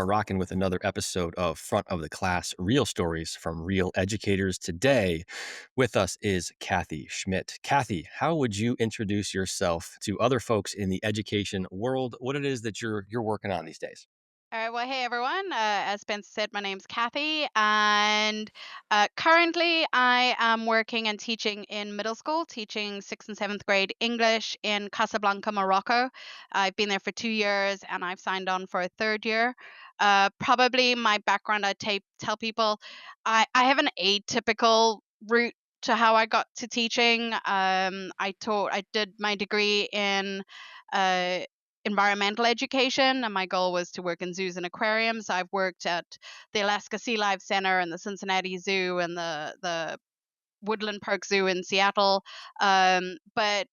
rocking with another episode of Front of the Class Real Stories from Real Educators. Today, with us is Kathy Schmidt. Kathy, how would you introduce yourself to other folks in the education world? What it is that you're working on these days? All right. Well, hey, everyone. As Spencer said, my name's Kathy, and currently I am working and teaching in middle school, teaching sixth and seventh grade English in Casablanca, Morocco. I've been there for 2 years, and I've signed on for a third year. Probably my background, tell people I have an atypical route to how I got to teaching. I did my degree in uh, environmental education, and my goal was to work in zoos and aquariums. I've worked at the Alaska Sea Life Center and the Cincinnati Zoo and the Woodland Park Zoo in Seattle. But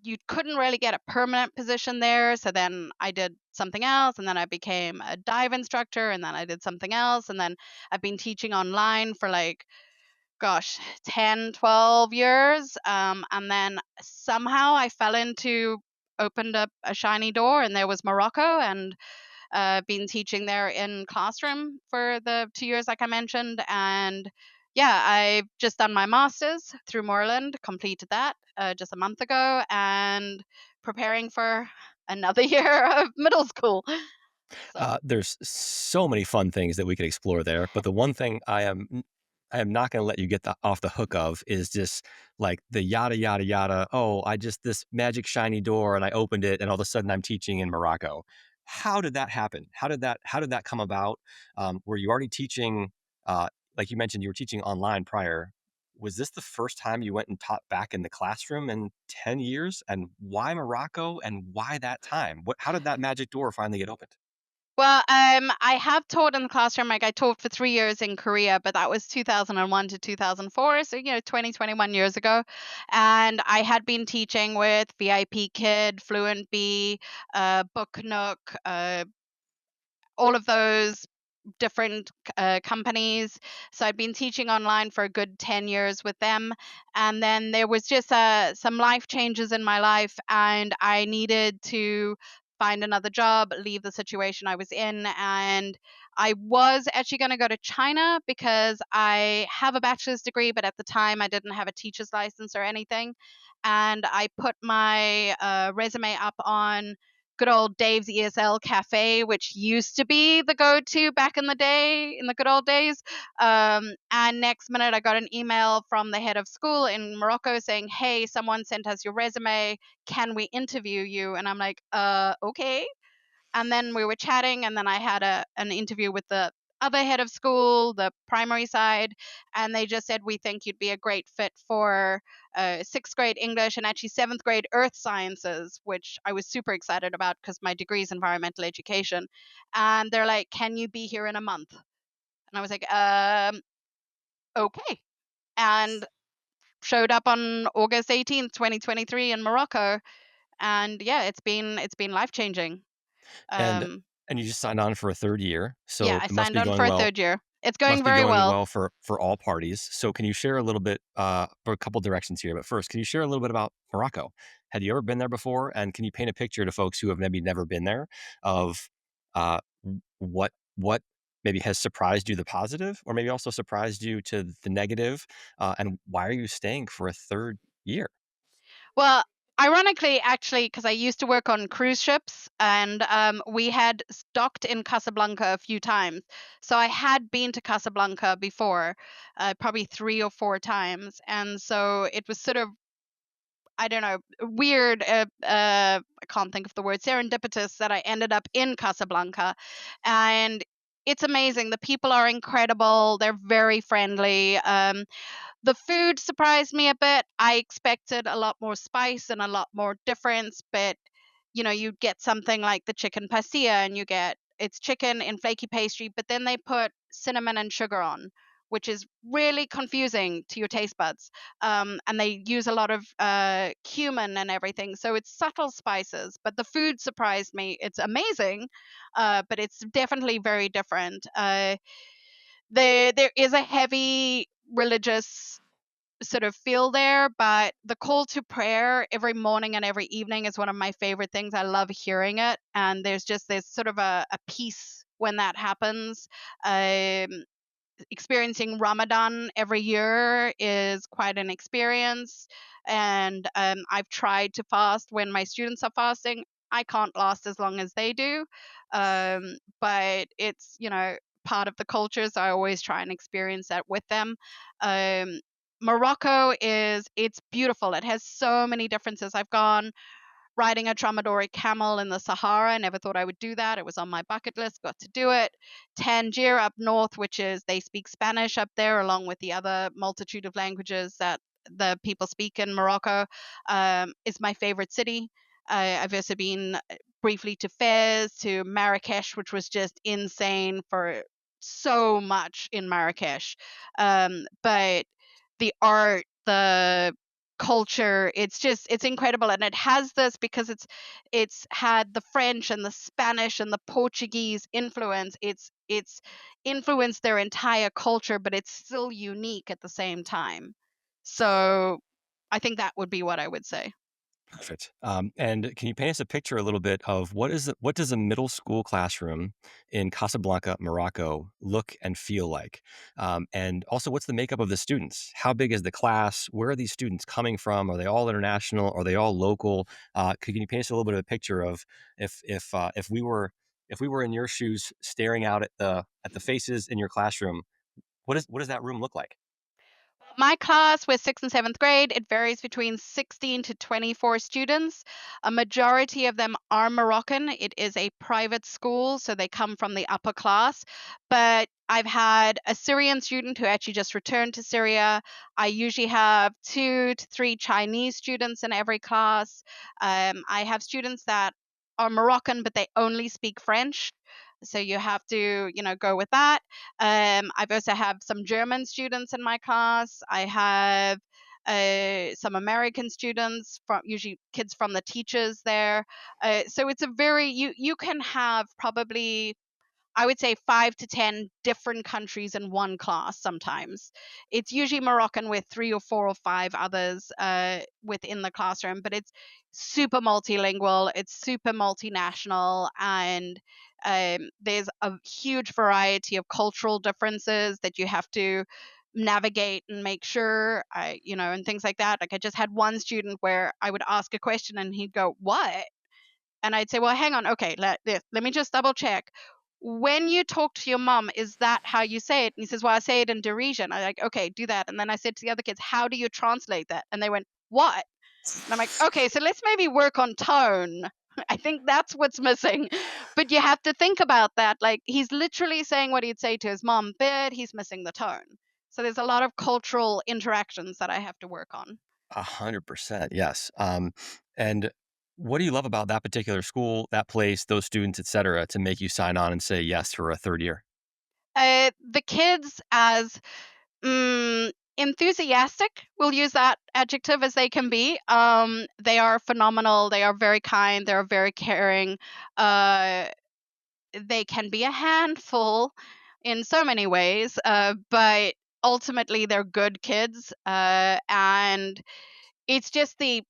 you couldn't really get a permanent position there. So then I did something else, and then I became a dive instructor, and then I did something else. And then I've been teaching online for like, gosh, 10, 12 years. And then somehow I fell into, opened up a shiny door, and there was Morocco, and been teaching there in classroom for the 2 years, like I mentioned. And yeah, I've just done my master's through Moreland, completed that just a month ago, and preparing for another year of middle school. So, There's so many fun things that we could explore there, but the one thing I am not going to let you get off the hook of is just like the yada yada yada. Oh, I just this magic shiny door, and I opened it, and all of a sudden I'm teaching in Morocco. How did that happen? How did that come about? Were you already teaching? Like you mentioned, you were teaching online prior. Was this the first time you went and taught back in the classroom in 10 years? And why Morocco? And why that time? How did that magic door finally get opened? well, I have taught in the classroom. Like I taught for 3 years in Korea, but that was 2001 to 2004. So, 20, 21 years ago. And I had been teaching with VIP Kid, Fluent B, Book Nook, all of those different companies. So I'd been teaching online for a good 10 years with them. And then there was just some life changes in my life, and I needed to find another job, leave the situation I was in. And I was actually going to go to China because I have a bachelor's degree, but at the time I didn't have a teacher's license or anything. And I put my resume up on good old Dave's ESL Cafe, which used to be the go-to back in the day, in the good old days. And next minute, I got an email from the head of school in Morocco saying, "Hey, someone sent us your resume. Can we interview you?" And I'm like, okay. And then we were chatting, and then I had an interview with the other head of school, the primary side, and they just said, "We think you'd be a great fit for sixth grade English and actually seventh grade earth sciences," which I was super excited about because my degree is environmental education. And they're like, "Can you be here in a month?" And I was like, okay. And showed up on August 18th, 2023 in Morocco. And yeah, it's been life changing. And Um, and you just signed on for a 3rd year, Yeah, so I it must signed be on going for a well third year. It's must going be very going well. well for all parties. So can you share a little bit, for a couple directions here, but first, can you share a little bit about Morocco? Had you ever been there before? And can you paint a picture to folks who have maybe never been there of, what maybe has surprised you the positive or maybe also surprised you to the negative, and why are you staying for a 3rd year? Well, ironically, actually, because I used to work on cruise ships, and we had docked in Casablanca a few times. So I had been to Casablanca before, probably 3 or 4 times. And so it was sort of, I don't know, weird. I can't think of the word, serendipitous that I ended up in Casablanca. And it's amazing. The people are incredible. They're very friendly. The food surprised me a bit. I expected a lot more spice and a lot more difference, but you get something like the chicken pastilla, and it's chicken in flaky pastry, but then they put cinnamon and sugar on, which is really confusing to your taste buds. And they use a lot of cumin and everything, so it's subtle spices. But the food surprised me. It's amazing, but it's definitely very different. There is a heavy religious sort of feel there, but the call to prayer every morning and every evening is one of my favorite things. I love hearing it, and there's sort of a peace when that happens. Um, Experiencing Ramadan every year is quite an experience. And I've tried to fast when my students are fasting. I can't last as long as they do. But it's, part of the culture. So I always try and experience that with them. Um, Morocco it's beautiful. It has so many differences. I've gone riding a dromedary camel in the Sahara. I never thought I would do that. It was on my bucket list, got to do it. Tangier up north, which is they speak Spanish up there, along with the other multitude of languages that the people speak in Morocco, is my favorite city. I've also been briefly to Fez, to Marrakesh, which was just insane for so much in Marrakesh. But the art, the culture, it's incredible, and it has this because it's had the French and the Spanish and the Portuguese influence. It's influenced their entire culture, but it's still unique at the same time. So I think that would be what I would say. Perfect. And can you paint us a picture a little bit of what does a middle school classroom in Casablanca, Morocco, look and feel like? And also, what's the makeup of the students? How big is the class? Where are these students coming from? Are they all international? Are they all local? Can you paint us a little bit of a picture of if we were in your shoes, staring out at the faces in your classroom? What does that room look like? My class with sixth and seventh grade, it varies between 16 to 24 students. A majority of them are Moroccan. It is a private school, so they come from the upper class. But I've had a Syrian student who actually just returned to Syria. I usually have 2 to 3 Chinese students in every class. I have students that are Moroccan, but they only speak French. So you have to, go with that. I've also have some German students in my class. I have some American students, from usually kids from the teachers there. So it's a very you can have probably, I would say, 5 to 10 different countries in one class sometimes. It's usually Moroccan with 3 or 4 or 5 others within the classroom, but it's super multilingual, it's super multinational, and there's a huge variety of cultural differences that you have to navigate and make sure and things like that. Like, I just had one student where I would ask a question and he'd go, "What?" And I'd say, "Well, hang on. Okay, let me just double check. When you talk to your mom, is that how you say it?" And he says, "Well, I say it in derision." I'm like, "Okay, do that." And then I said to the other kids, "How do you translate that?" And they went, "What?" And I'm like, "Okay, so let's maybe work on tone." I think that's what's missing. But you have to think about that. Like, he's literally saying what he'd say to his mom, but he's missing the tone. So there's a lot of cultural interactions that I have to work on. 100%, yes. And what do you love about that particular school, that place, those students, et cetera, to make you sign on and say yes for a third year? The kids, as enthusiastic, we'll use that adjective, as they can be. They are phenomenal. They are very kind. They're very caring. Uh, they can be a handful in so many ways, but ultimately they're good kids. And it's just the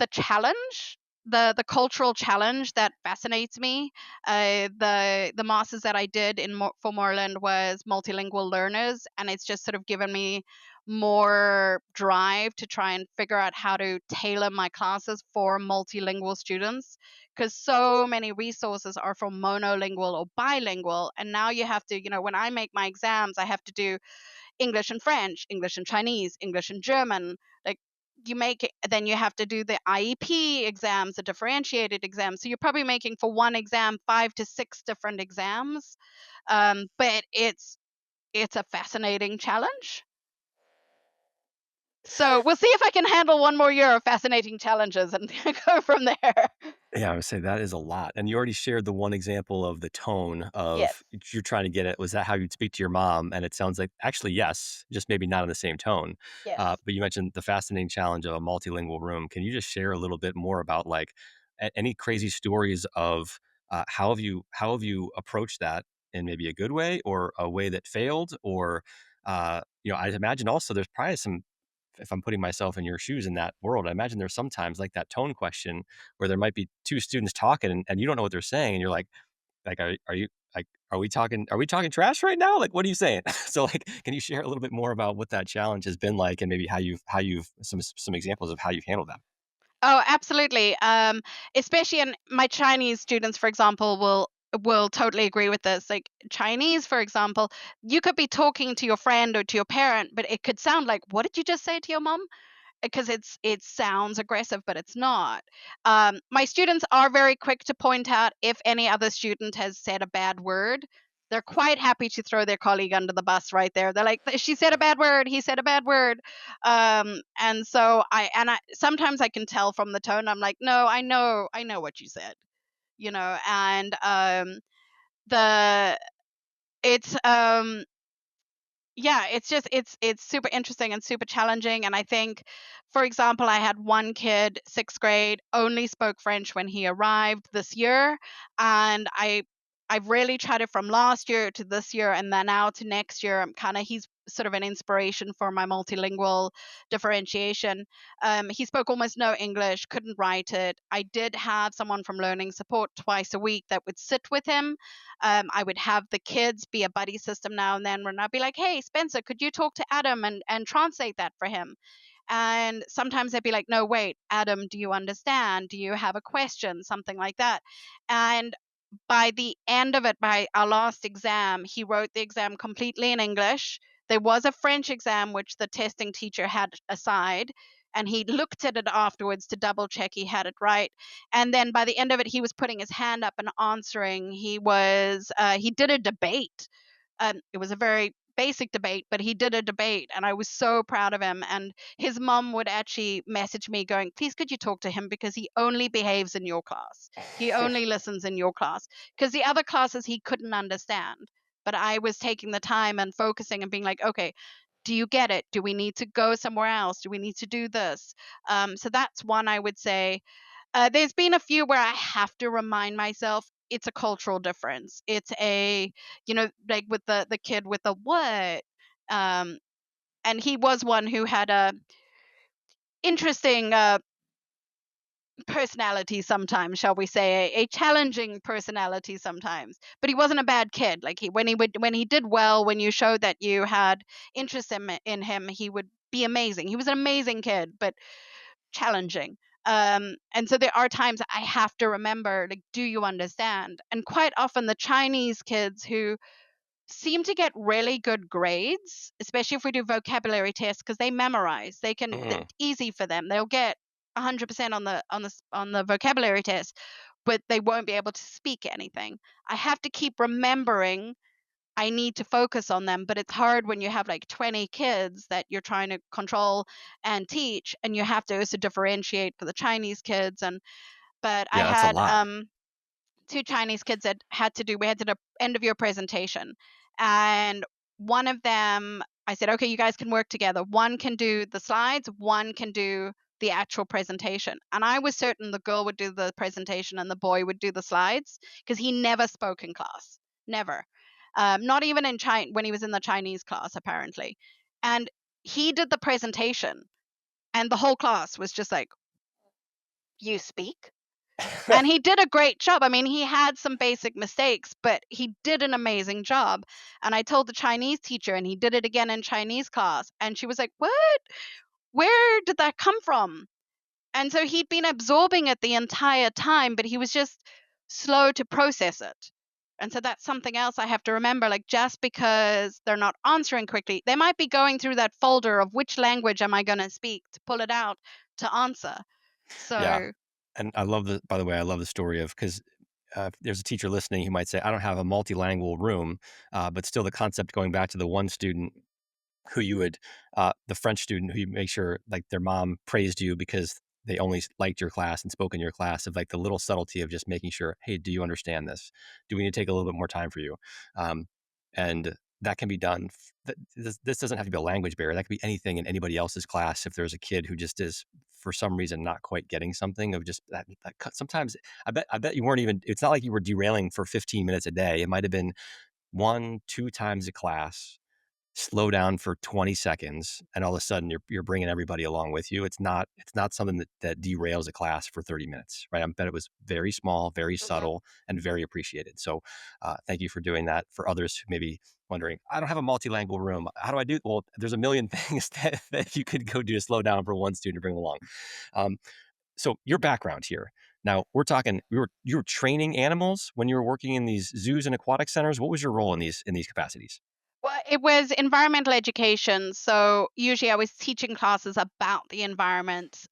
challenge, the cultural challenge that fascinates me. The masters that I did for Moreland was multilingual learners, and it's just sort of given me more drive to try and figure out how to tailor my classes for multilingual students, because so many resources are for monolingual or bilingual, and now you have to, when I make my exams, I have to do English and French, English and Chinese, English and German. Like, you make it, then you have to do the IEP exams, the differentiated exams. So you're probably making for one exam 5 to 6 different exams. But it's a fascinating challenge. So we'll see if I can handle one more year of fascinating challenges and go from there. Yeah, I would say that is a lot. And you already shared the one example of the tone Yes. of you're trying to get it. Was that how you'd speak to your mom? And it sounds like actually, yes, just maybe not in the same tone. Yes. But you mentioned the fascinating challenge of a multilingual room. Can you just share a little bit more about like any crazy stories of how have you approached that in maybe a good way or a way that failed? Or I'd imagine also there's probably some if I'm putting myself in your shoes in that world, I imagine there's sometimes like that tone question where there might be two students talking and you don't know what they're saying and you're like, are you? like, are we talking trash right now? Like, what are you saying? So, like, can you share a little bit more about what that challenge has been like, and maybe how you've some examples of how you've handled that? Oh, absolutely. Especially in my Chinese students, for example, will totally agree with this. Like Chinese, for example, you could be talking to your friend or to your parent, but it could sound like, "What did you just say to your mom?" Because it sounds aggressive, but it's not. My students are very quick to point out if any other student has said a bad word. They're quite happy to throw their colleague under the bus right there. They're like, "She said a bad word. He said a bad word," and so I sometimes I can tell from the tone. I'm like, "No, I know what you said," and the it's yeah, it's just it's super interesting and super challenging, and I think, for example, I had one kid, 6th grade, only spoke French when he arrived this year, and I've really tried it from last year to this year, and then now to next year. I'm kinda He's sort of an inspiration for my multilingual differentiation. He spoke almost no English, couldn't write it. I did have someone from learning support twice a week that would sit with him. I would have the kids be a buddy system now and then when I'd be like, "Hey, Spencer, could you talk to Adam and translate that for him?" And sometimes they'd be like, "No, wait, Adam, do you understand? Do you have a question?" Something like that. And by the end of it, by our last exam, he wrote the exam completely in English. There was a French exam which the testing teacher had aside, and he looked at it afterwards to double check he had it right. And then by the end of it, he was putting his hand up and answering. He did a debate. It was a very basic debate, but he did a debate, and I was so proud of him. And his mum would actually message me going, "Please, could you talk to him because he only behaves in your class. He only listens in your class because the other classes he couldn't understand." But I was taking the time and focusing and being like, "Okay, do you get it? Do we need to go somewhere else? Do we need to do this?" So that's one I would say. There's been a few where I have to remind myself it's a cultural difference. It's like with the kid with the what, um, and he was one who had a interesting personality sometimes, shall we say, a challenging personality sometimes. But he wasn't a bad kid. Like when he did well, when you showed that you had interest in him, he would be amazing. He was an amazing kid, but challenging. And so there are times I have to remember, like, do you understand? And quite often the Chinese kids who seem to get really good grades, especially if we do vocabulary tests, because they memorize. Mm. Easy for them. They'll get 100% on the vocabulary test, but they won't be able to speak anything. I have to keep remembering I need to focus on them, but it's hard when you have like 20 kids that you're trying to control and teach, and you have to also differentiate for the Chinese kids. And but I Yeah, that's a had lot. two Chinese kids that we had to do end of year presentation, and one of them I said, okay, you guys can work together. One can do the slides, one can do the actual presentation. And I was certain the girl would do the presentation and the boy would do the slides because he never spoke in class, never, not even in China when he was in the Chinese class apparently. And he did the presentation, and the whole class was just like, "You speak?" And he did a great job. I mean, he had some basic mistakes, but he did an amazing job. And I told the Chinese teacher, and he did it again in Chinese class. And she was like, "What? Where did that come from?" And so he'd been absorbing it the entire time, but he was just slow to process it. And so that's something else I have to remember. Like, just because they're not answering quickly, they might be going through that folder of which language am I going to speak to pull it out to answer. Yeah, So, and I love the by the way, I love the story of because if there's a teacher listening who might say, "I don't have a multilingual room," but still the concept going back to the one student who you would the French student who you make sure, like, their mom praised you because they only liked your class and spoke in your class, of, like, the little subtlety of just making sure, "Hey, do you understand this? Do we need to take a little bit more time for you?" Um, and that can be done this doesn't have to be a language barrier, that could be anything in anybody else's class if there's a kid who just is, for some reason, not quite getting something of just that sometimes I bet you weren't even it's not like you were derailing for 15 minutes a day, it might have been 1, 2 times a class slow down for 20 seconds, and all of a sudden you're bringing everybody along with you. It's not something that derails a class for 30 minutes, right? I bet it was very small, very Mhm. subtle, and very appreciated. So thank you for doing that. For others who may be wondering, I don't have a multilingual room. How do I do? Well, there's a million things that you could go do to slow down for one student to bring along. Um, so your background here. Now we're talking. You were training animals when you were working in these zoos and aquatic centers. What was your role in these capacities? Well, it was environmental education. So usually I was teaching classes about the environment.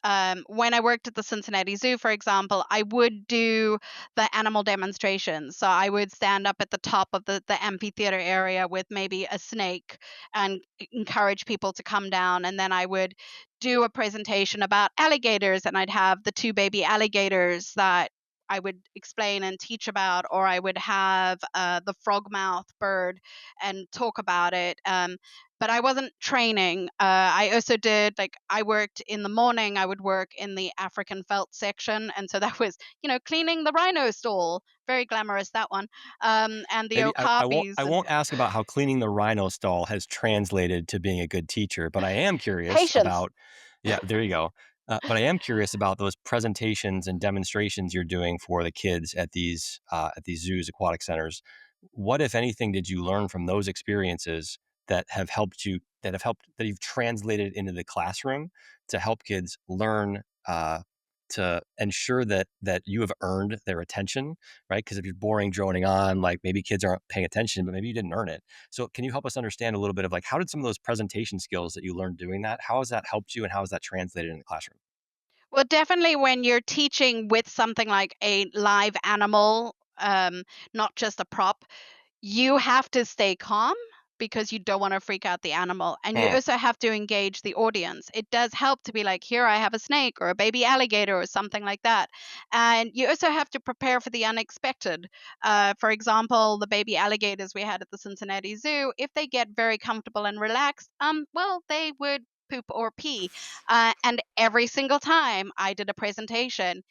When I worked at the Cincinnati Zoo, for example, I would do the animal demonstrations. So I would stand up at the top of the amphitheater area with maybe a snake and encourage people to come down. And then I would do a presentation about alligators, and I'd have the two baby alligators that I would explain and teach about, or I would have the frogmouth bird and talk about it. But I wasn't training. I also did, like, I worked in the morning, I would work in the African felt section. And so that was, cleaning the rhino stall. Very glamorous, that one. And the Maybe I okapis and won't ask about how cleaning the rhino stall has translated to being a good teacher, but I am curious patience. about yeah, there you go. But I am curious about those presentations and demonstrations you're doing for the kids at these zoos, aquatic centers. What, if anything, did you learn from those experiences that you've translated into the classroom to help kids learn to ensure that you have earned their attention, right? Because if you're boring droning on, like maybe kids aren't paying attention, but maybe you didn't earn it. So can you help us understand a little bit of like how did some of those presentation skills that you learned doing that, how has that helped you and how has that translated in the classroom? Well, definitely when you're teaching with something like a live animal, not just a prop, you have to stay calm because you don't want to freak out the animal. And you Mm. also have to engage the audience. It does help to be like, here, I have a snake or a baby alligator or something like that. And you also have to prepare for the unexpected. For example, the baby alligators we had at the Cincinnati Zoo, if they get very comfortable and relaxed, well, they would poop or pee. And every single time I did a presentation,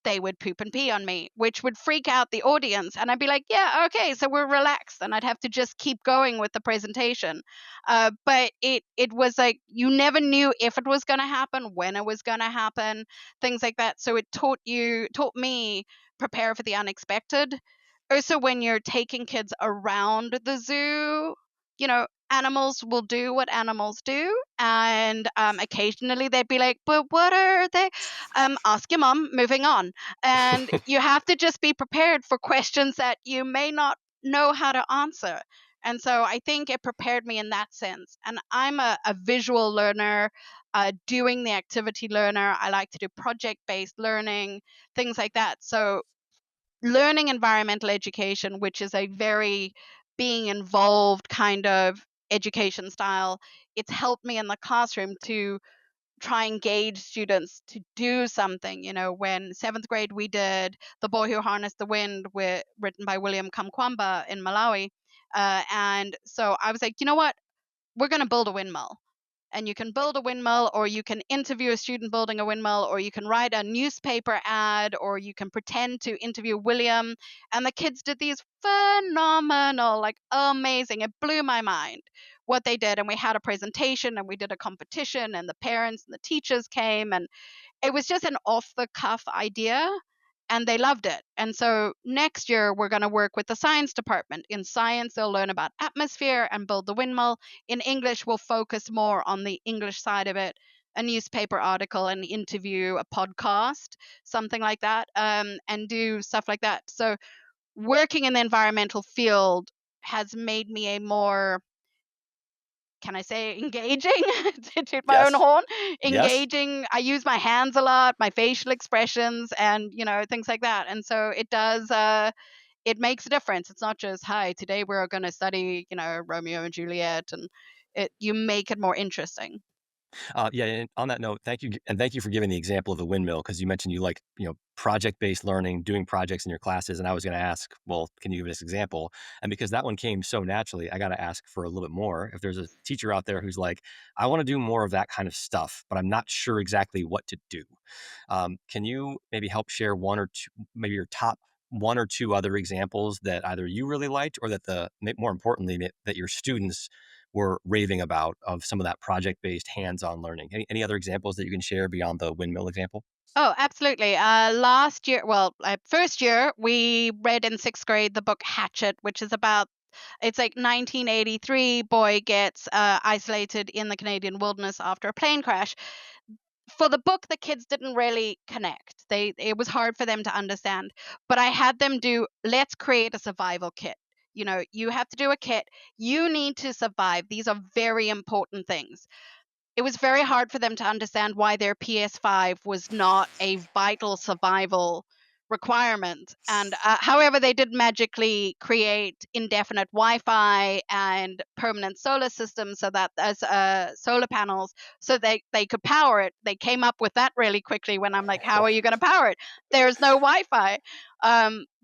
they would poop and pee on me, which would freak out the audience. And I'd be like, yeah, okay, so we're relaxed. And I'd have to just keep going with the presentation. But it was like you never knew if it was going to happen, when it was going to happen, things like that. So it taught me prepare for the unexpected. Also, when you're taking kids around the zoo, animals will do what animals do. And occasionally they'd be like, but what are they? Ask your mom, moving on. And you have to just be prepared for questions that you may not know how to answer. And so I think it prepared me in that sense. And I'm a visual learner, doing the activity learner. I like to do project based learning, things like that. So learning environmental education, which is a very being involved kind of education style, it's helped me in the classroom to try and engage students to do something. When seventh grade we did The Boy Who Harnessed the Wind, written by William Kamkwamba in Malawi. And so I was like, you know what? We're going to build a windmill. And you can build a windmill, or you can interview a student building a windmill, or you can write a newspaper ad, or you can pretend to interview William. And the kids did these phenomenal, like amazing. It blew my mind what they did. And we had a presentation and we did a competition, and the parents and the teachers came, and it was just an off the cuff idea, and they loved it. And so next year we're going to work with the science department. In science they'll learn about atmosphere and build the windmill. In English we'll focus more on the English side of it, a newspaper article, an interview, a podcast, something like that, and do stuff like that. So working in the environmental field has made me a more, can I say, engaging, to toot my own Yes. horn, Yes. engaging. I use my hands a lot, my facial expressions, and things like that. And so it does. It makes a difference. It's not just, hi, today we're going to study, Romeo and Juliet, and you make it more interesting. Yeah, and on that note, thank you for giving the example of the windmill because you mentioned you like project based learning, doing projects in your classes, and I was going to ask, well, can you give us an example? And because that one came so naturally, I got to ask for a little bit more. If there's a teacher out there who's like, I want to do more of that kind of stuff, but I'm not sure exactly what to do, can you maybe help share one or two, maybe your top one or two other examples that either you really liked or that more importantly that your students were raving about of some of that project-based hands-on learning. Any other examples that you can share beyond the windmill example? Oh, absolutely. Last year, well, first year, we read in sixth grade the book Hatchet, which is about it's like 1983 boy gets isolated in the Canadian wilderness after a plane crash. For the book, the kids didn't really connect. It was hard for them to understand. But I had them do let's create a survival kit. You know, you have to do a kit. You need to survive. These are very important things. It was very hard for them to understand why their PS5 was not a vital survival requirement. And however, they did magically create indefinite Wi-Fi and permanent solar systems so that as solar panels, so they could power it. They came up with that really quickly. When I'm like, how are you going to power it? There's no Wi-Fi.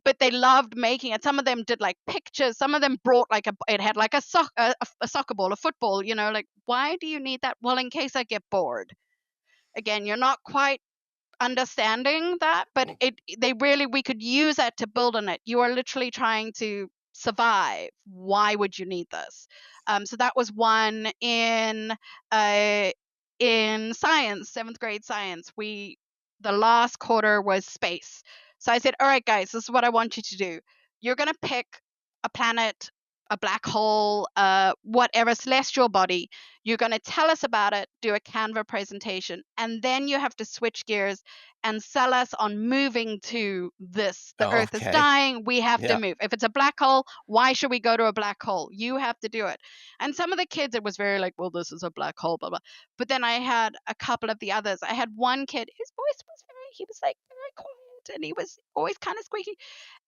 But they loved making it. Some of them did like pictures. Some of them brought like it had like a soccer ball, a football. You know, like why do you need that? Well, in case I get bored. Again, you're not quite understanding that, but they really we could use that to build on it. You are literally trying to survive. Why would you need this? So that was one uh, in science, seventh grade science. We the last quarter was space. So I said, all right, guys, this is what I want you to do. You're gonna pick a planet, a black hole, whatever celestial body. You're going to tell us about it, do a Canva presentation, and then you have to switch gears and sell us on moving to this. The Oh, Earth is okay. dying. We have to Yeah. move. If it's a black hole, why should we go to a black hole? You have to do it. And some of the kids, it was very like, well, this is a black hole, blah, blah. But then I had a couple of the others. I had one kid, his voice was he was like very quiet and he was always kind of squeaky.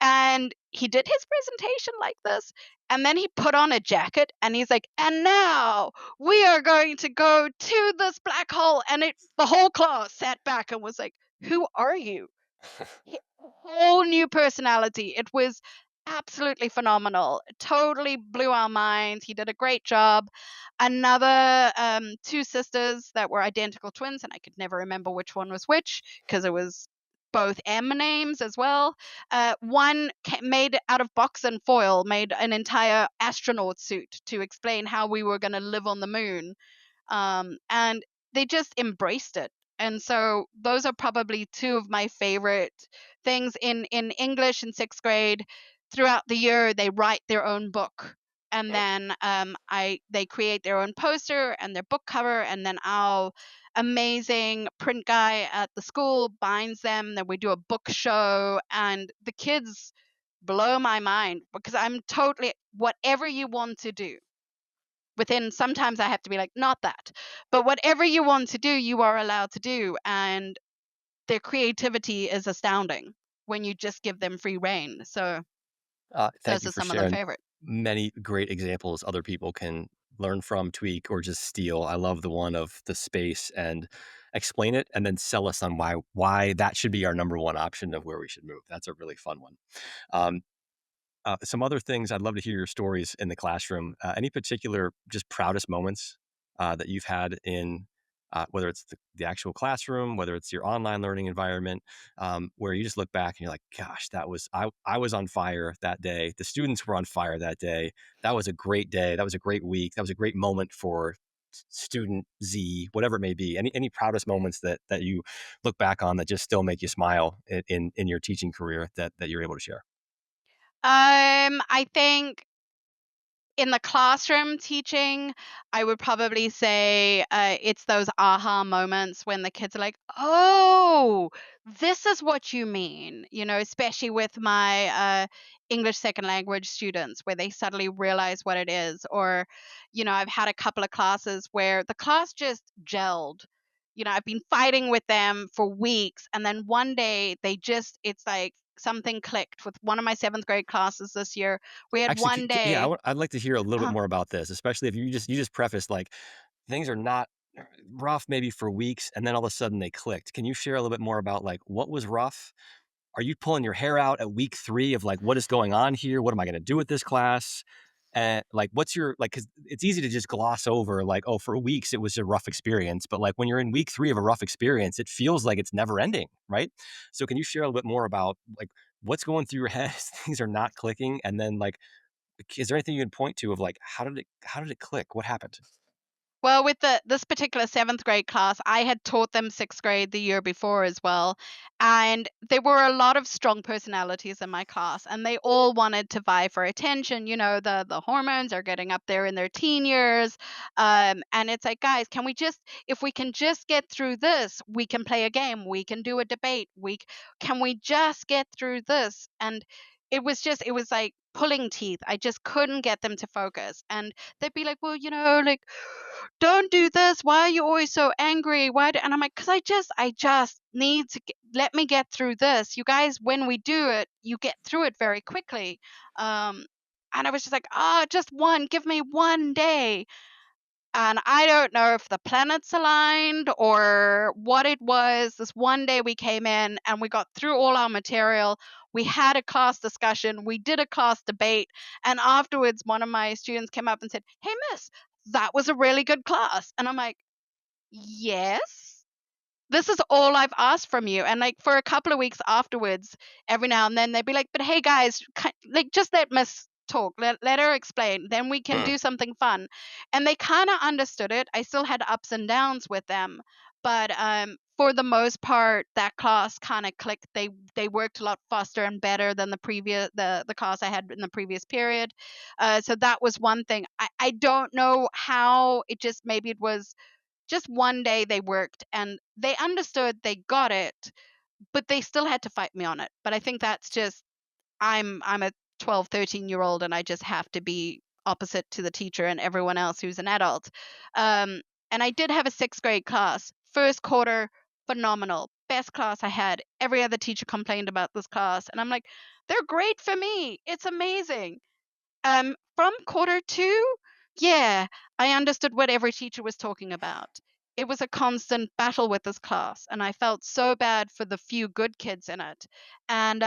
And he did his presentation like this. And then he put on a jacket and he's like, and now we are going to go to this black hole. And the whole class sat back and was like, who are you? A whole new personality. It was absolutely phenomenal. Totally blew our minds. He did a great job. Another two sisters that were identical twins, and I could never remember which one was which because it was both M names as well. One made out of box and foil, made an entire astronaut suit to explain how we were going to live on the moon, and they just embraced it. And so those are probably two of my favorite things in English in sixth grade. Throughout the year, they write their own book, and then I they create their own poster and their book cover, and then our amazing print guy at the school binds them. Then we do a book show, and the kids blow my mind because I'm totally whatever you want to do within sometimes I have to be like, not that. But whatever you want to do, you are allowed to do. And their creativity is astounding when you just give them free reign. So Thank those you are for some of the sharing favorite. many great examples other people can learn from, tweak, or just steal. I love the one of the space and explain it and then sell us on why that should be our number one option of where we should move. That's a really fun one. Um, some other things I'd love to hear your stories in the classroom. Any particular just proudest moments that you've had in whether it's the actual classroom, whether it's your online learning environment, where you just look back and you're like, gosh, I was on fire that day. The students were on fire that day. That was a great day. That was a great week. That was a great moment for student Z, whatever it may be. Any proudest moments that you look back on that just still make you smile in your teaching career that you're able to share? I think in the classroom teaching, I would probably say it's those aha moments when the kids are like, "Oh, this is what you mean," you know, especially with my English second language students, where they suddenly realize what it is. Or, you know, I've had a couple of classes where the class just gelled. You know, I've been fighting with them for weeks, and then one day it's like something clicked with one of my seventh grade classes this year. We had Actually, one yeah, day. I'd like to hear a little bit Uh-huh. more about this, especially if you just prefaced like things are not rough maybe for weeks, and then all of a sudden they clicked. Can you share a little bit more about like what was rough? Are you pulling your hair out at week 3 of like what is going on here? What am I going to do with this class? And like, what's your like? Because it's easy to just gloss over like, oh, for weeks it was a rough experience, but like when you're in week 3 of a rough experience, it feels like it's never ending, right? So can you share a little bit more about like what's going through your head? Things are not clicking, and then like Is there anything you can point to of like how did it click? What happened? Well, with this particular 7th grade class, I had taught them 6th grade the year before as well, and there were a lot of strong personalities in my class, and they all wanted to vie for attention. The hormones are getting up there in their teen years, and it's like, guys, can we just if we can just get through this, we can play a game, we can do a debate, can we just get through this? And it was like pulling teeth. I just couldn't get them to focus, and they'd be like, well, like, don't do this. Why are you always so angry? And I'm like, because I just need to let me get through this. You guys, when we do it, you get through it very quickly. Um, and I was just like, just one, give me one day. And I don't know if the planets aligned or what it was. This one day we came in and we got through all our material. We had a class discussion. We did a class debate. And afterwards, one of my students came up and said, hey, miss, that was a really good class. And I'm like, yes, this is all I've asked from you. And like for a couple of weeks afterwards, every now and then they'd be like, but hey guys, like just let Miss talk, let her explain, then we can do something fun. And they kind of understood it. I still had ups and downs with them, but for the most part, that class kind of clicked. They worked a lot faster and better than the class I had in the previous period. So that was one thing. I don't know how it just maybe it was just one day they worked and they understood, they got it, but they still had to fight me on it. But I think that's just I'm a 12, 13-year-old and I just have to be opposite to the teacher and everyone else who's an adult. Um, and I did have a 6th grade class. First quarter, phenomenal. Best class I had. Every other teacher complained about this class. And I'm like, they're great for me. It's amazing. From quarter two, yeah, I understood what every teacher was talking about. It was a constant battle with this class, and I felt so bad for the few good kids in it. And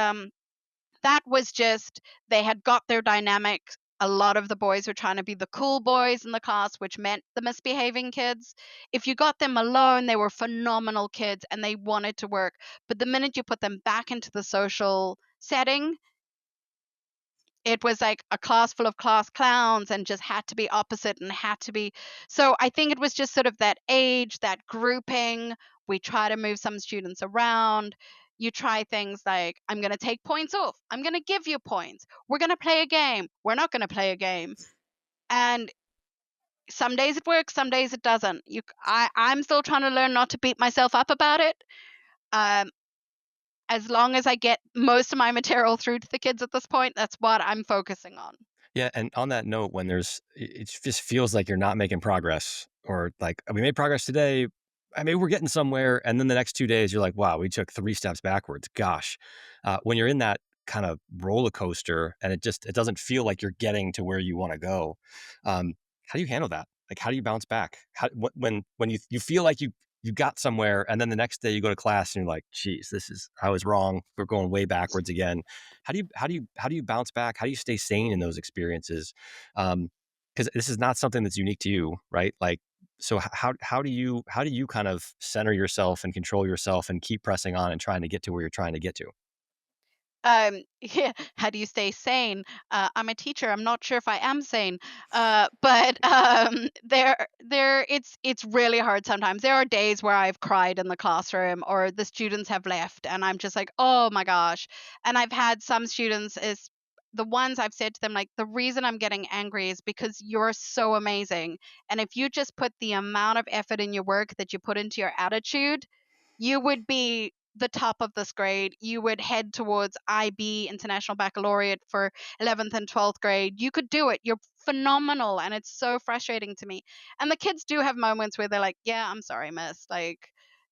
that was just, they had got their dynamic. A lot of the boys were trying to be the cool boys in the class, which meant the misbehaving kids. If you got them alone, they were phenomenal kids and they wanted to work. But the minute you put them back into the social setting, it was like a class full of class clowns and just had to be opposite and had to be. So I think it was just sort of that age, that grouping. We try to move some students around. You try things like, I'm going to take points off, I'm going to give you points, we're going to play a game, we're not going to play a game. And some days it works, some days it doesn't. I'm still trying to learn not to beat myself up about it. um, as long as I get most of my material through to the kids at this point, that's what I'm focusing on. Yeah, and on that note, when it just feels like you're not making progress, or like we made progress today, I mean, we're getting somewhere, and then the next 2 days, you're like, wow, we took 3 steps backwards. Gosh, when you're in that kind of roller coaster, and it doesn't feel like you're getting to where you want to go. How do you handle that? Like, how do you bounce back? When you feel like you got somewhere, and then the next day you go to class and you're like, geez, I was wrong. We're going way backwards again. How do you bounce back? How do you stay sane in those experiences? Because this is not something that's unique to you, right? Like, so how do you kind of center yourself and control yourself and keep pressing on and trying to get to where you're trying to get to? Yeah, how do you stay sane? I'm a teacher. I'm not sure if I am sane. But it's really hard sometimes. There are days where I've cried in the classroom or the students have left and I'm just like, "Oh my gosh." And I've had some students is the ones I've said to them like, "The reason I'm getting angry is because you're so amazing. And if you just put the amount of effort in your work that you put into your attitude, you would be the top of this grade. You would head towards IB, International Baccalaureate, for 11th and 12th grade. You could do it. You're phenomenal." And it's so frustrating to me. And the kids do have moments where they're like, "Yeah, I'm sorry, miss," like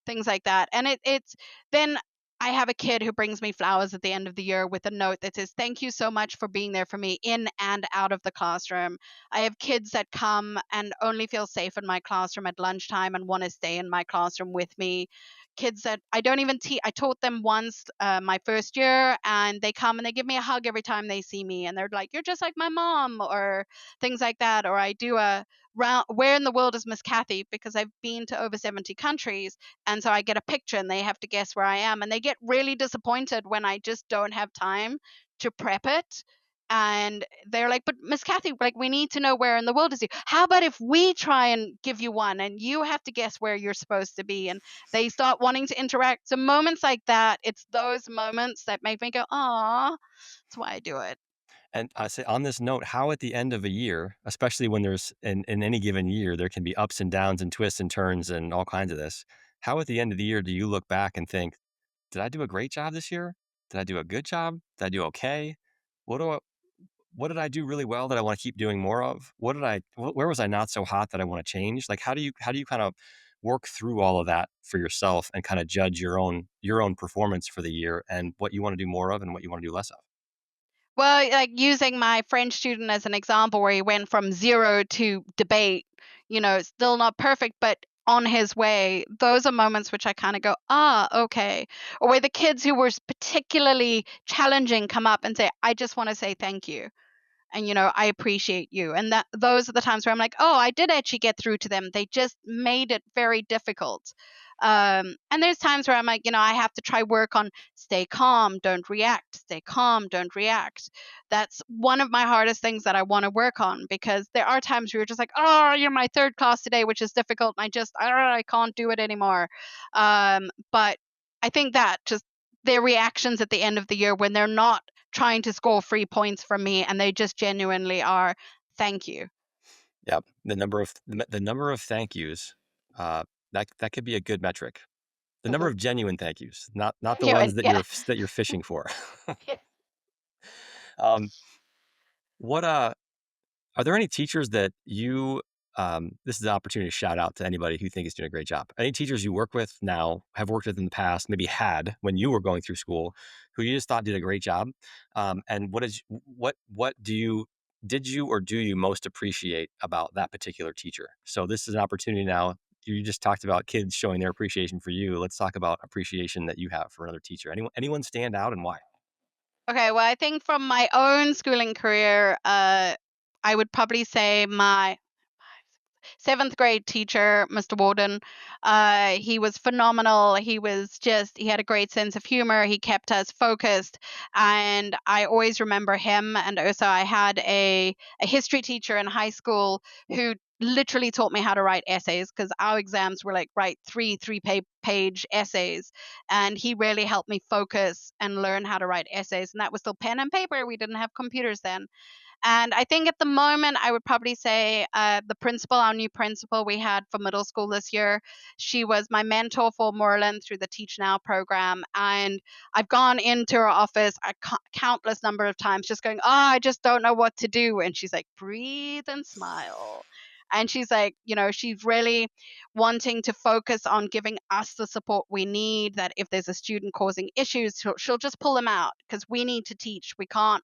things like that. And it's then I have a kid who brings me flowers at the end of the year with a note that says, "Thank you so much for being there for me in and out of the classroom." I have kids that come and only feel safe in my classroom at lunchtime and want to stay in my classroom with me. Kids that I don't even teach. I taught them once my first year, and they come and they give me a hug every time they see me, and they're like, "You're just like my mom," or things like that. Or I do a round, "Where in the world is Miss Kathy?" Because I've been to over 70 countries, and so I get a picture, and they have to guess where I am, and they get really disappointed when I just don't have time to prep it. And they're like, but Miss Kathy, like, we need to know where in the world is you. How about if we try and give you one and you have to guess where you're supposed to be? And they start wanting to interact. So moments like that, it's those moments that make me go, "Aw," that's why I do it. And I say on this note, how at the end of a year, especially when there's in any given year, there can be ups and downs and twists and turns and all kinds of this. How at the end of the year do you look back and think, did I do a great job this year? Did I do a good job? Did I do okay? What do I, what did I do really well that I want to keep doing more of? Where was I not so hot that I want to change? Like how do you kind of work through all of that for yourself and kind of judge your own performance for the year and what you want to do more of and what you want to do less of? Well, like using my French student as an example, where he went from zero to debate, still not perfect, but on his way. Those are moments which I kind of go, ah, okay. Or where the kids who were particularly challenging come up and say, I just want to say thank you. And I appreciate you. And that those are the times where I'm like, oh, I did actually get through to them. They just made it very difficult. And there's times where I'm like, I have to try work on stay calm, don't react, stay calm, don't react. That's one of my hardest things that I want to work on, because there are times where you're just like, oh, you're my third class today, which is difficult, and I can't do it anymore. But I think that just their reactions at the end of the year, when they're not trying to score free points from me and they just genuinely are, thank you. Yeah, the number of thank yous, that could be a good metric. The number of genuine thank yous, not the ones Genuine, yeah. that you're fishing for. Yeah. Um, what are there any teachers that you this is an opportunity to shout out to anybody who you think is doing a great job. Any teachers you work with now, have worked with in the past, maybe had when you were going through school, who you just thought did a great job? And what do you did you or do you most appreciate about that particular teacher? So this is an opportunity now. You just talked about kids showing their appreciation for you. Let's talk about appreciation that you have for another teacher. Anyone stand out and why? Okay, well, I think from my own schooling career, I would probably say my seventh grade teacher, Mr. Warden. He was phenomenal. He had a great sense of humor. He kept us focused. And I always remember him. And also, I had a history teacher in high school who literally taught me how to write essays, because our exams were like write three page essays. And he really helped me focus and learn how to write essays. And that was still pen and paper. We didn't have computers then. And I think at the moment, I would probably say the principal, our new principal we had for middle school this year, she was my mentor for Moreland through the Teach Now program. And I've gone into her office a countless number of times just going, oh, I just don't know what to do. And she's like, breathe and smile. And she's like, she's really wanting to focus on giving us the support we need. That if there's a student causing issues, she'll just pull them out, because we need to teach. We can't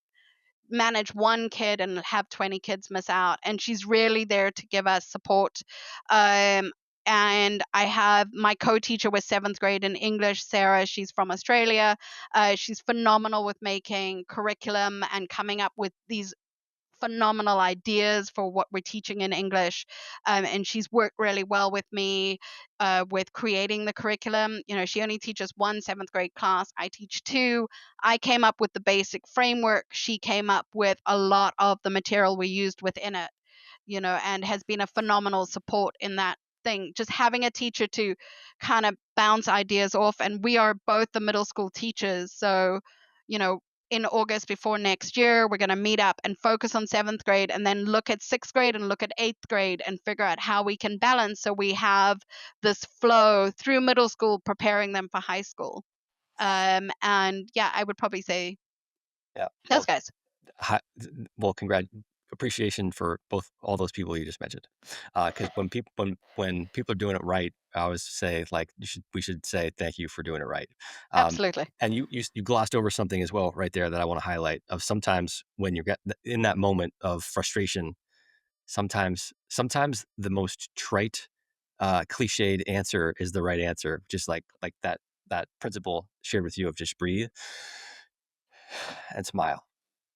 manage one kid and have 20 kids miss out, and she's really there to give us support. And I have my co-teacher with seventh grade in English, Sarah. She's from Australia. She's phenomenal with making curriculum and coming up with these phenomenal ideas for what we're teaching in English. And she's worked really well with me with creating the curriculum. She only teaches one seventh grade class. I teach two. I came up with the basic framework. She came up with a lot of the material we used within it, and has been a phenomenal support in that thing. Just having a teacher to kind of bounce ideas off. And we are both the middle school teachers. So, you know, in August before next year, we're going to meet up and focus on seventh grade, and then look at sixth grade and look at eighth grade and figure out how we can balance so we have this flow through middle school, preparing them for high school. And yeah, I would probably say Yeah. those guys. Hi, well, appreciation for both all those people you just mentioned. Because when people are doing it right, I always say like we should say thank you for doing it right. Um, Absolutely. and you glossed over something as well right there that I want to highlight. Of sometimes when you're in that moment of frustration, sometimes the most trite, cliched answer is the right answer. Just like that principle shared with you of just breathe and smile.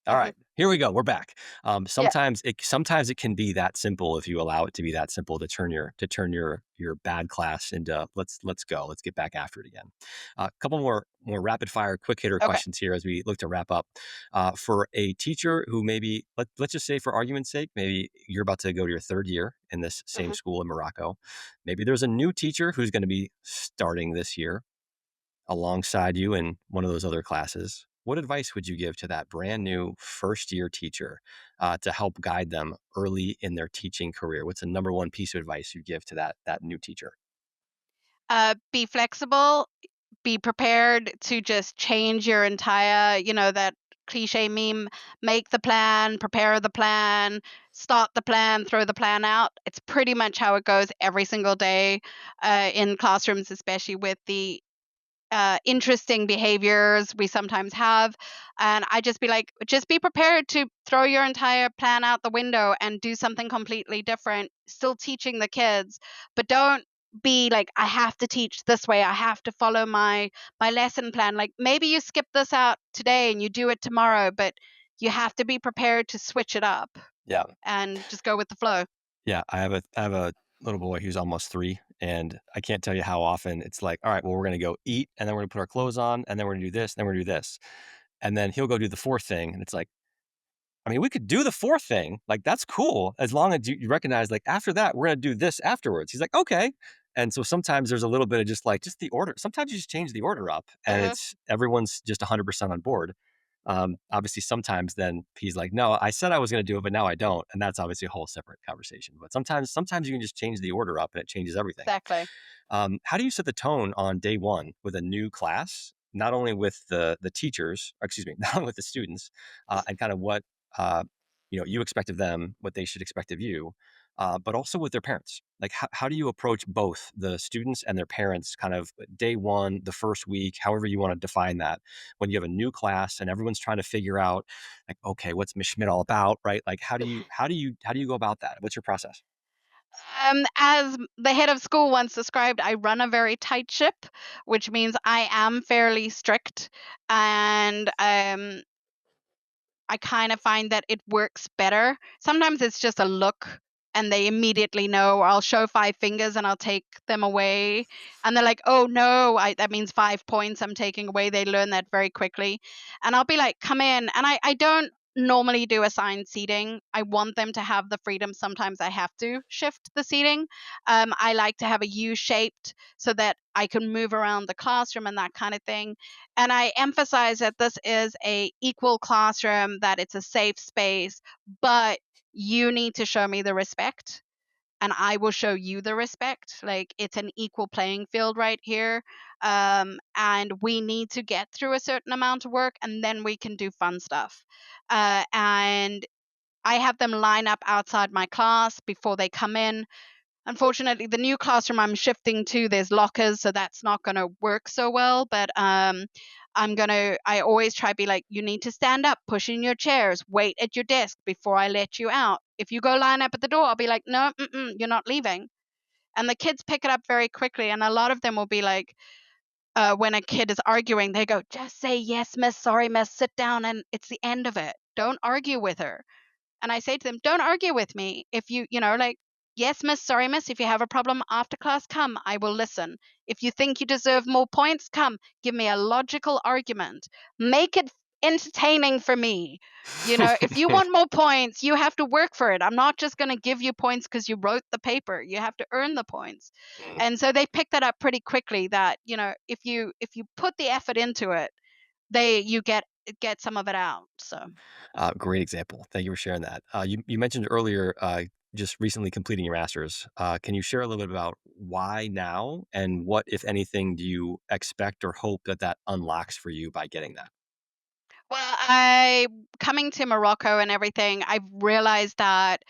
All Mhm. right. Here we go. We're back. Yeah. Sometimes it can be that simple if you allow it to be that simple to turn your bad class into let's go. Let's get back after it again. A couple more rapid fire, quick hitter Okay. questions here as we look to wrap up. For a teacher who maybe let's just say for argument's sake, maybe you're about to go to your third year in this same Mhm. school in Morocco. Maybe there's a new teacher who's going to be starting this year alongside you in one of those other classes, what advice would you give to that brand new first year teacher to help guide them early in their teaching career? What's the number one piece of advice you give to that new teacher? Be flexible, be prepared to just change your entire, that cliche meme, make the plan, prepare the plan, start the plan, throw the plan out. It's pretty much how it goes every single day in classrooms, especially with the interesting behaviors we sometimes have. And I just be like, just be prepared to throw your entire plan out the window and do something completely different, still teaching the kids, but don't be like, I have to teach this way. I have to follow my lesson plan. Like maybe you skip this out today and you do it tomorrow, but you have to be prepared to switch it up Yeah. and just go with the flow. Yeah, I have a little boy who's almost 3, and I can't tell you how often it's like, "All right, well, we're gonna go eat, and then we're gonna put our clothes on, and then we're gonna do this, and then we're gonna do this." And then he'll go do the 4th thing, and it's like, I mean, we could do the 4th thing, like, that's cool, as long as you recognize, like, after that, we're gonna do this afterwards. He's like, "Okay." And so sometimes there's a little bit of just, like, just the order sometimes you just change the order up, and Hmm. it's everyone's just 100% on board. Obviously, sometimes then he's like, "No, I said I was gonna do it, but now I don't," and that's obviously a whole separate conversation. But sometimes you can just change the order up, and it changes everything. Exactly. How do you set the tone on day one with a new class, not only with the teachers, or excuse me, not only with the students, and kind of what uh, you expect of them, what they should expect of you, but also with their parents? Like, how do you approach both the students and their parents, kind of day one, the first week, however you want to define that, when you have a new class and everyone's trying to figure out, like, okay, what's Miss Schmidt all about, right? Like, how do you go about that? What's your process? As the head of school once described, I run a very tight ship, which means I am fairly strict. And I kind of find that it works better. Sometimes it's just a look and they immediately know, or I'll show 5 fingers and I'll take them away. And they're like, oh no, that means 5 points I'm taking away. They learn that very quickly. And I'll be like, come in. And I don't normally do assigned seating. I want them to have the freedom. Sometimes I have to shift the seating. I like to have a U shaped so that I can move around the classroom and that kind of thing. And I emphasize that this is a equal classroom, that it's a safe space, but you need to show me the respect and I will show you the respect. Like it's an equal playing field right here. And we need to get through a certain amount of work and then we can do fun stuff. And I have them line up outside my class before they come in. Unfortunately, the new classroom I'm shifting to, there's lockers, so that's not going to work so well. But I always try to be like, you need to stand up, push in your chairs, wait at your desk before I let you out. If you go line up at the door, I'll be like, no, you're not leaving. And the kids pick it up very quickly. And a lot of them will be like, when a kid is arguing, they go, just say yes, miss, sorry, miss, sit down, and it's the end of it. Don't argue with her. And I say to them, don't argue with me. If like, yes, miss, sorry, miss. If you have a problem after class, come. I will listen. If you think you deserve more points, come. Give me a logical argument. Make it entertaining for me. If you want more points, you have to work for it. I'm not just going to give you points because you wrote the paper. You have to earn the points. And so they pick that up pretty quickly that, if you put the effort into it, you get some of it out. So Great example. Thank you for sharing that. You mentioned earlier just recently completing your master's. Can you share a little bit about why now, and what, if anything, do you expect or hope that unlocks for you by getting that? well, I coming to Morocco and everything, I've realized that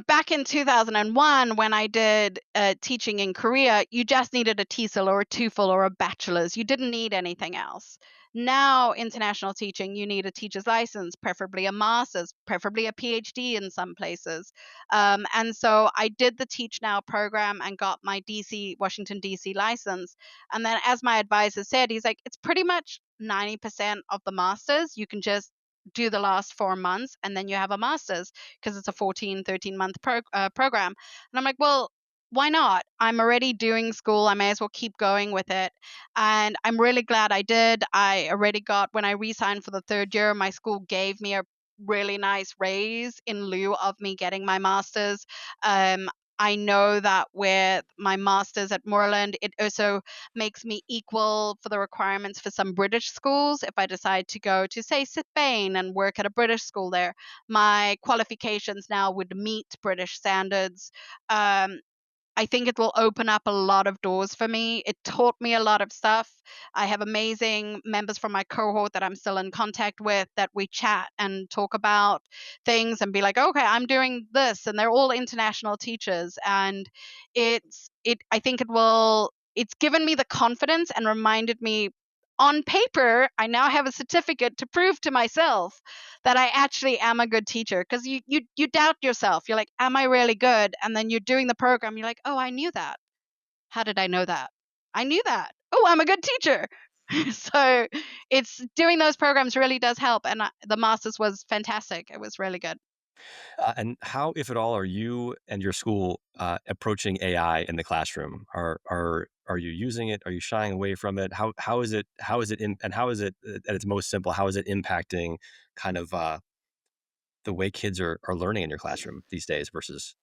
back in 2001 when I did teaching in Korea, you just needed a TESOL or a TOEFL or a bachelor's. You didn't need anything else. Now, international teaching, you need a teacher's license, preferably a master's, preferably a PhD in some places. And so I did the Teach Now program and got my Washington, D.C. license. And then, as my advisor said, he's like, it's pretty much 90% of the master's. You can just do the last 4 months, and then you have a master's because it's a 14, 13-month program. And I'm like, well, why not? I'm already doing school. I may as well keep going with it. And I'm really glad I did. I already got, when I re signed for the third year, my school gave me a really nice raise in lieu of me getting my master's. Um, I know that with my master's at Moreland, it also makes me equal for the requirements for some British schools. If I decide to go to, say, Spain and work at a British school there, my qualifications now would meet British standards. Um, I think it will open up a lot of doors for me. It taught me a lot of stuff. I have amazing members from my cohort that I'm still in contact with that we chat and talk about things and be like, okay, I'm doing this. And they're all international teachers. And I think it's given me the confidence and reminded me on paper, I now have a certificate to prove to myself that I actually am a good teacher, because you doubt yourself. You're like, am I really good? And then you're doing the program. You're like, oh, I knew that. How did I know that? I knew that. Oh, I'm a good teacher. So it's doing those programs really does help. And the masters was fantastic. It was really good. And how, if at all, are you and your school approaching AI in the classroom? Are you using it? Are you shying away from it? And how is it at its most simple? How is it impacting kind of the way kids are learning in your classroom these days versus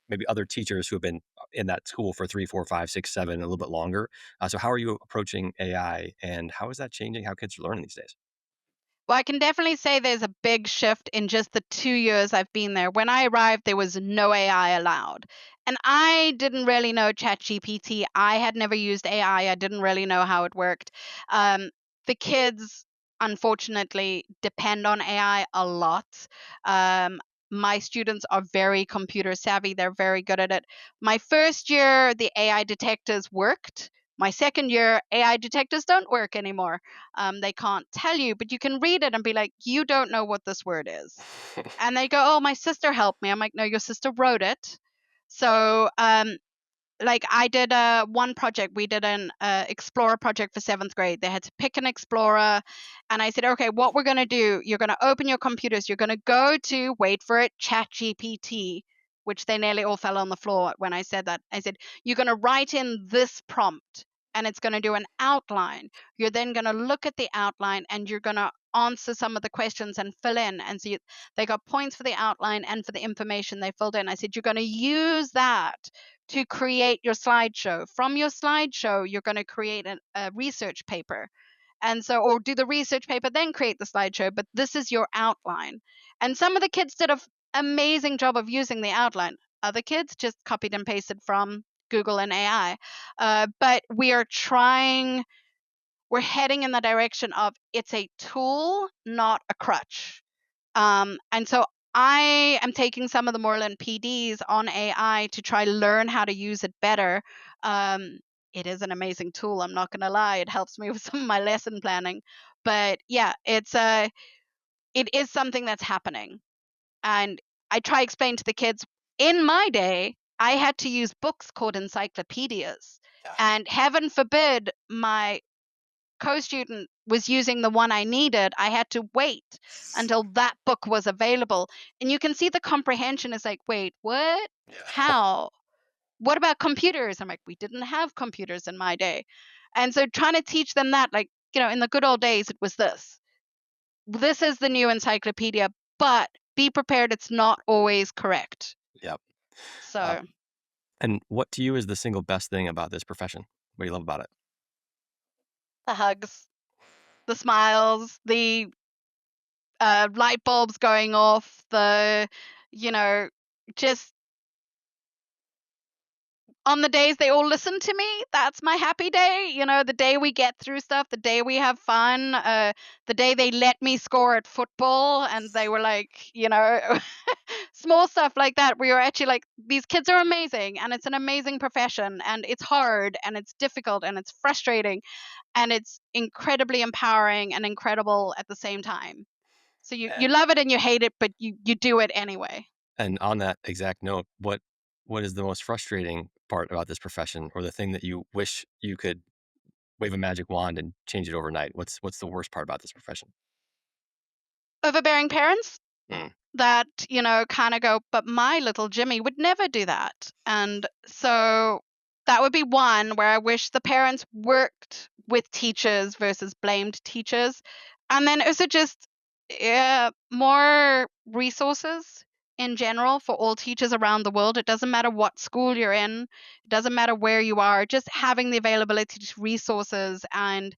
maybe other teachers who have been in that school for 3, 4, 5, 6, 7, a little bit longer? So how are you approaching AI, and how is that changing how kids are learning these days? Well, I can definitely say there's a big shift in just the 2 years I've been there. When I arrived, there was no AI allowed. And I didn't really know ChatGPT. I had never used AI. I didn't really know how it worked. Um, the kids, unfortunately, depend on AI a lot. Um, my students are very computer savvy, they're very good at it. My first year, the AI detectors worked. My second year, AI detectors don't work anymore. They can't tell you, but you can read it and be like, you don't know what this word is. And they go, oh, my sister helped me. I'm like, no, your sister wrote it. So like I did one project. We did an explorer project for seventh grade. They had to pick an explorer, and I said, okay, what we're going to do, you're going to open your computers, you're going to go to, wait for it, ChatGPT, which they nearly all fell on the floor when I said that. I said, you're going to write in this prompt, and it's going to do an outline. You're then going to look at the outline, and you're going to answer some of the questions and fill in. And so they got points for the outline and for the information they filled in. I said, you're going to use that to create your slideshow. From your slideshow, you're going to create a research paper. And so, or do the research paper, then create the slideshow, but this is your outline. And some of the kids did an amazing job of using the outline. Other kids just copied and pasted from Google and AI. But we're heading in the direction of it's a tool, not a crutch. And so I am taking some of the Moreland PDs on AI to try learn how to use it better. Um, it is an amazing tool. I'm not going to lie. It helps me with some of my lesson planning. But yeah, it is something that's happening. And I try explain to the kids, in my day, I had to use books called encyclopedias. Yeah. And heaven forbid my co-student was using the one I needed, I had to wait until that book was available. And you can see the comprehension is like, wait, what? Yeah. How? What about computers? I'm like, we didn't have computers in my day. And so trying to teach them that, like, in the good old days, it was this. This is the new encyclopedia, but be prepared, it's not always correct. Yep. Uh, So and what to you is the single best thing about this profession? What do you love about it? the hugs, the smiles, the light bulbs going off, you know, just on the days they all listen to me, that's my happy day. The day we get through stuff, the day we have fun, the day they let me score at football and they were like, small stuff like that. We were actually like, these kids are amazing and it's an amazing profession and it's hard and it's difficult and it's frustrating and it's incredibly empowering and incredible at the same time. So you And, love it and you hate it, but you do it anyway. and on that exact note, what is the most frustrating part about this profession, or the thing that you wish you could wave a magic wand and change it overnight? What's the worst part about this profession? Overbearing parents Mm. that, kind of go, but my little Jimmy would never do that. And so that would be one where I wish the parents worked with teachers versus blamed teachers. And then also just more resources in general for all teachers around the world. It doesn't matter what school you're in, it doesn't matter where you are, just having the availability to resources and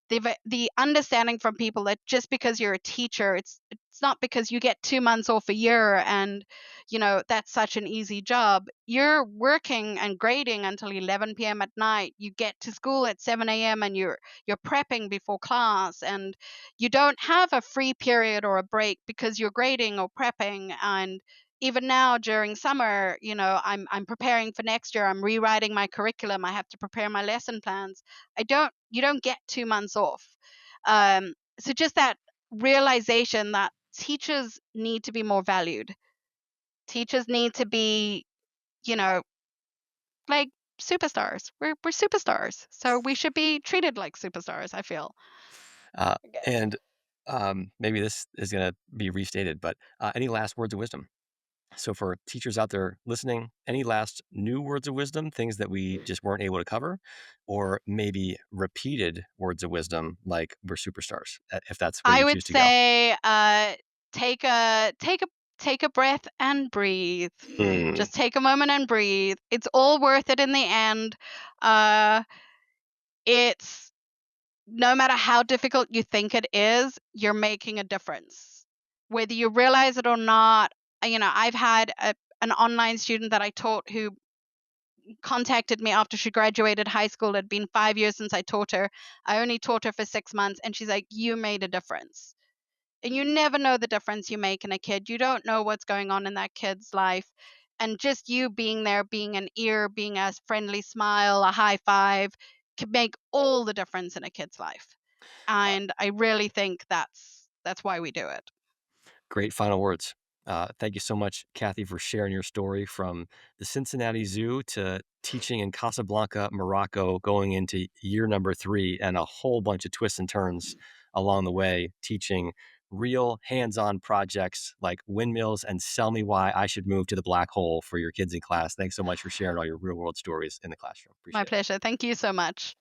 the understanding from people that just because you're a teacher, it's not because you get 2 months off a year and that's such an easy job. You're working and grading until 11 p.m. at night. You get to school at 7 a.m. and you're prepping before class, and you don't have a free period or a break because you're grading or prepping. And even now during summer, I'm preparing for next year. I'm rewriting my curriculum. I have to prepare my lesson plans. I don't You don't get 2 months off. So just that realization that teachers need to be more valued. Teachers need to be, you know, like superstars. We're superstars. So we should be treated like superstars, I feel. Uh, I guess. and maybe this is going to be restated, but any last words of wisdom? So, for teachers out there listening, any last new words of wisdom, things that we just weren't able to cover, or maybe repeated words of wisdom like we're superstars, if that's where I you would choose to go? say take a breath and breathe. Mm. Just take a moment and breathe. It's all worth it in the end. Uh it's No matter how difficult you think it is, you're making a difference. Whether you realize it or not, I've had an online student that I taught who contacted me after she graduated high school. It had been 5 years since I taught her. I only taught her for 6 months, and she's like, "You made a difference." And you never know the difference you make in a kid. You don't know what's going on in that kid's life. And just you being there, being an ear, being a friendly smile, a high five, can make all the difference in a kid's life. Uh, And I really think that's why we do it. Great final words. Thank you so much, Kathy, for sharing your story from the Cincinnati Zoo to teaching in Casablanca, Morocco, going into year number 3, and a whole bunch of twists and turns along the way, teaching real hands on projects like windmills and sell me why I should move to the black hole for your kids in class. Thanks so much for sharing all your real world stories in the classroom. My Appreciate it. pleasure. Thank you so much.